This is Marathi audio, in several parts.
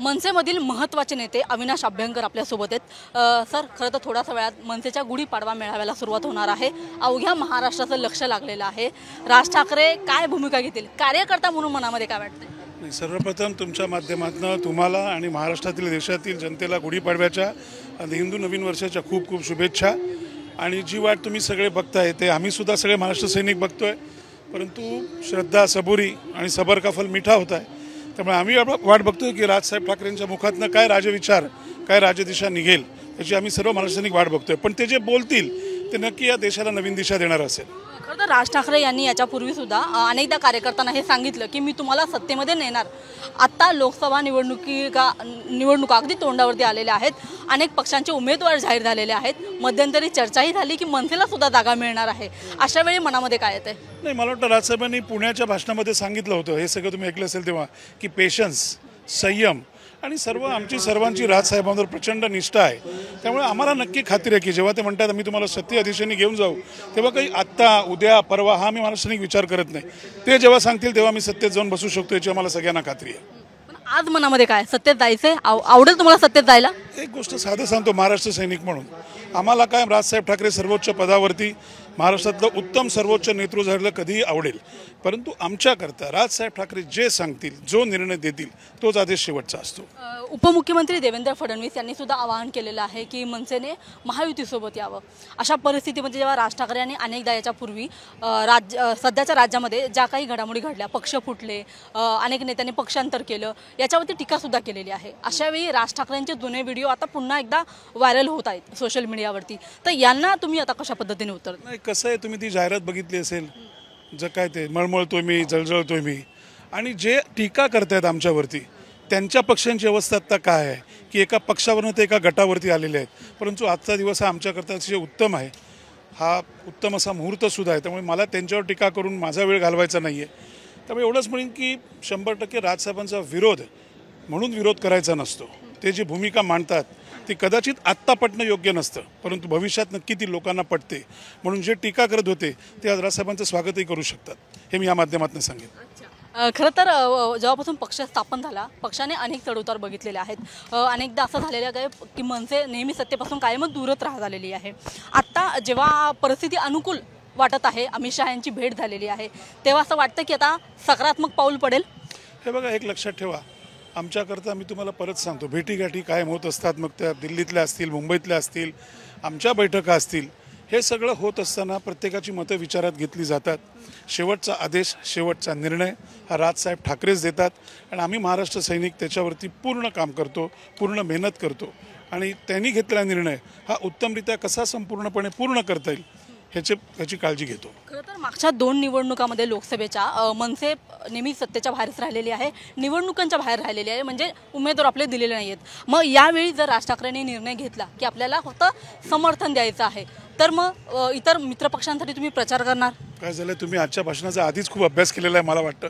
मनसेमधील महत्त्वाचे नेते अविनाश अभ्यंकर आपल्यासोबत आहेत। सर, खरं तर थोड्याच वेळात मनसेच्या गुढीपाडवा मेळाव्याला सुरुवात होणार आहे। अवघ्या महाराष्ट्राचं लक्ष लागलेलं आहे। राज ठाकरे काय भूमिका घेतील, कार्यकर्ता म्हणून मनामध्ये काय वाटतंय? सर्वप्रथम तुमच्या माध्यमातून तुम्हाला आणि महाराष्ट्रातील देशातील जनतेला गुढीपाडव्याच्या आणि हिंदू नवीन वर्षाच्या खूप खूप शुभेच्छा। आणि जी वाट तुम्ही सगळे बघताय ते आम्ही सुद्धा सगळे महाराष्ट्र सैनिक बघतोय, परंतु श्रद्धा सबुरी आणि सबर का फल मिठा होता है। त्यामुळे आम्ही वाट बघतोय की राजसाहेब ठाकरेंच्या मुखातनं काय राजविचार, काय राजदिशा निघेल याची आम्ही सर्व महाराष्ट्र सैनिक वाट बघतोय। पण ते जे बोलतील ते नक्की या देशाला नवीन दिशा देणार असेल। खरं तर राज ठाकरे यांनी याच्यापूर्वी सुद्धा अनेकदा कार्यकर्त्यांना हे सांगितलं की मी तुम्हाला सत्तेमध्ये नेणार। आता लोकसभा निवडणुका अगदी तोंडावरती आलेल्या आहेत। अनेक पक्षांचे उमेदवार जाहीर झालेले आहेत। मध्यंतरी चर्चाही झाली की मनसेला सुद्धा जागा मिळणार आहे। अशा वेळी मनामध्ये काय येते? नाही, मला वाटतं राजसाहेबांनी पुण्याच्या भाषणामध्ये सांगितलं होतं, हे सगळं तुम्ही ऐकलं असेल तेव्हा, की पेशन्स, संयम आणि आमची सर्वांची राजसाहेबांवर प्रचंड निष्ठा आहे। त्यामुळे आम्हाला नक्की खात्री आहे की जेव्हा ते म्हणतात आम्ही तुम्हाला सत्य दिशेने घेऊन जाऊ, तेव्हा काही आत्ता उद्या परवा हा मी महाराष्ट्राने विचार करत नाही। ते जेव्हा सांगतील तेव्हा मी सत्तेत जाऊन बसू शकतो याची आम्हाला सगळ्यांना खात्री आहे। आज मनामध्ये काय, सत्तेत जायचंय? आवडेल तुम्हाला सत्तेत जायला? एक गोष्ट साधं सांगतो, महाराष्ट्र सैनिक म्हणून आम्हाला काय राजसाहेब ठाकरे सर्वोच्च पदावरती महाराष्ट्रातलं उत्तम सर्वोच्च नेतृत्व झालं कधीही आवडेल, परंतु आमच्याकरता राजसाहेब ठाकरे जे सांगतील, जो निर्णय देतील तोच आदेश शेवटचा असतो। उपमुख्यमंत्री देवेंद्र फडणवीस यांनी सुद्धा आवाहन केलेलं आहे की मनसेने महायुतीसोबत यावं। अशा परिस्थितीमध्ये जेव्हा राज ठाकरे यांनी अनेकदा याच्यापूर्वी सध्याच्या राज्यामध्ये ज्या काही घडामोडी घडल्या, पक्ष फुटले, अनेक नेत्यांनी पक्षांतर केलं, याच्यावरती टीकासुद्धा केलेली आहे। अशावेळी राज ठाकरेंचे जुने व्हिडिओ आता पुन्हा एकदा व्हायरल होत आहेत सोशल मीडियावरती, तर यांना तुम्ही आता कशा पद्धतीने उत्तर? नाही, कसं आहे, तुम्ही ती जाहिरात बघितली असेल, जर काय ते मळमळतोय मी, जळजळतोय मी, आणि जे टीका करतायत आमच्यावरती त्यांच्या पक्षांची अवस्था आता काय आहे की एका पक्षावरून ते एका गटावरती आलेले आहेत। परंतु आजचा दिवस हा आमच्याकरता अतिशय उत्तम आहे, हा उत्तम असा मुहूर्तसुद्धा आहे। त्यामुळे मला त्यांच्यावर टीका करून माझा वेळ घालवायचा नाही आहे। त्यामुळे एवढंच म्हणेन की 100% राजसाहेबांचा विरोध म्हणून विरोध करायचा नसतो। ते जी भूमिका मांडतात ती कदाचित आत्ता पटणं योग्य नसतं, परंतु भविष्यात नक्की ती लोकांना पटते। म्हणून जे टीका करत होते ते आज राजसाहेबांचं स्वागतही करू शकतात, हे मी या माध्यमातून सांगेन। खरं तर जेव्हापासून पक्ष स्थापन झाला, पक्षाने अनेक चढउतार बघितलेले आहेत। अनेकदा असं झालेलं आहे की मनसे नेहमी सत्तेपासून कायमच दूरच झालेली आहे। आत्ता जेव्हा परिस्थिती अनुकूल वाटत आहे, अमित शहा यांची भेट झालेली आहे, तेव्हा असं वाटतं की आता सकारात्मक पाऊल पडेल? हे बघा, एक लक्षात ठेवा, आमच्याकरता मी तुम्हाला परत सांगतो, भेटीगाठी कायम होत असतात, मग त्या दिल्लीतल्या असतील, मुंबईतल्या असतील, आमच्या बैठका असतील, हे सगळं होत असताना प्रत्येकाची मतं विचारात घेतली जातात। शेवटचा आदेश, शेवटचा निर्णय हा राजसाहेब ठाकरेच देतात आणि आम्ही महाराष्ट्र सैनिक त्याच्यावरती पूर्ण काम करतो, पूर्ण मेहनत करतो आणि त्यांनी घेतलेला निर्णय हा उत्तमरित्या कसा संपूर्णपणे पूर्ण करता येईल ह्याची काळजी घेतो। खरं तर मागच्या 2 निवडणुकांमध्ये लोकसभेच्या मनसे नेहमी सत्तेच्या बाहेरच राहिलेली आहे, निवडणुकांच्या बाहेर राहिलेली आहे, म्हणजे उमेदवार आपले दिलेले नाही आहेत। मग यावेळी जर राज ठाकरेंनी निर्णय घेतला की आपल्याला फक्त समर्थन द्यायचं आहे, तर मग इतर मित्रपक्षांसाठी तुम्ही प्रचार करणार? काय झालं, तुम्ही आजच्या भाषणाचा आधीच खूप अभ्यास केलेला आहे मला वाटतं,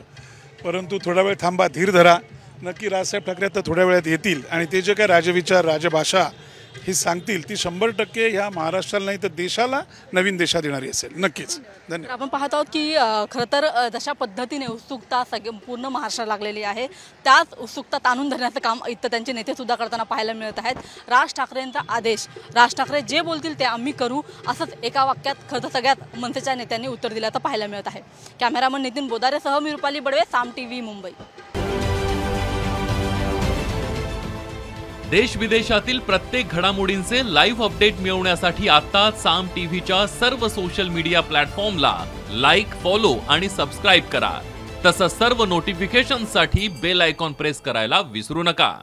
परंतु थोडा वेळ थांबा, धीर धरा। नक्की राजसाहेब ठाकरे आता थोड्या वेळात येतील आणि ते जे काय राजविचार, राजभाषा ही सांगतील ती 100% ह्या महाराष्ट्राला नाही तर देशाला नवीन दिशा देणारी असेल, नक्कीच। धन्यवाद। आपण पाहत आहोत की खरं तर जशा पद्धतीने उत्सुकता पूर्ण महाराष्ट्राला लागलेली आहे, त्याच उत्सुकता ताणून धरण्याचं काम इथं त्यांचे नेते सुद्धा करताना पाहायला मिळत आहेत। राज ठाकरेंचा आदेश, राज ठाकरे जे बोलतील ते आम्ही करू, असंच एका वाक्यात खरं तर सगळ्यात मनसेच्या नेत्यांनी उत्तर दिल्याचं पाहायला मिळत आहे। कॅमेरामन नितीन बोदारेसह मी रुपाली बडवे, साम टीव्ही, मुंबई। देश विदेशातील प्रत्येक घडामोडींचे लाईव्ह अपडेट मिळवण्यासाठी आता साम टीव्हीच्या सर्व सोशल मीडिया प्लॅटफॉर्मला लाईक, फॉलो आणि सबस्क्राईब करा। तसंच सर्व नोटिफिकेशनसाठी बेल आयकॉन प्रेस करायला विसरू नका।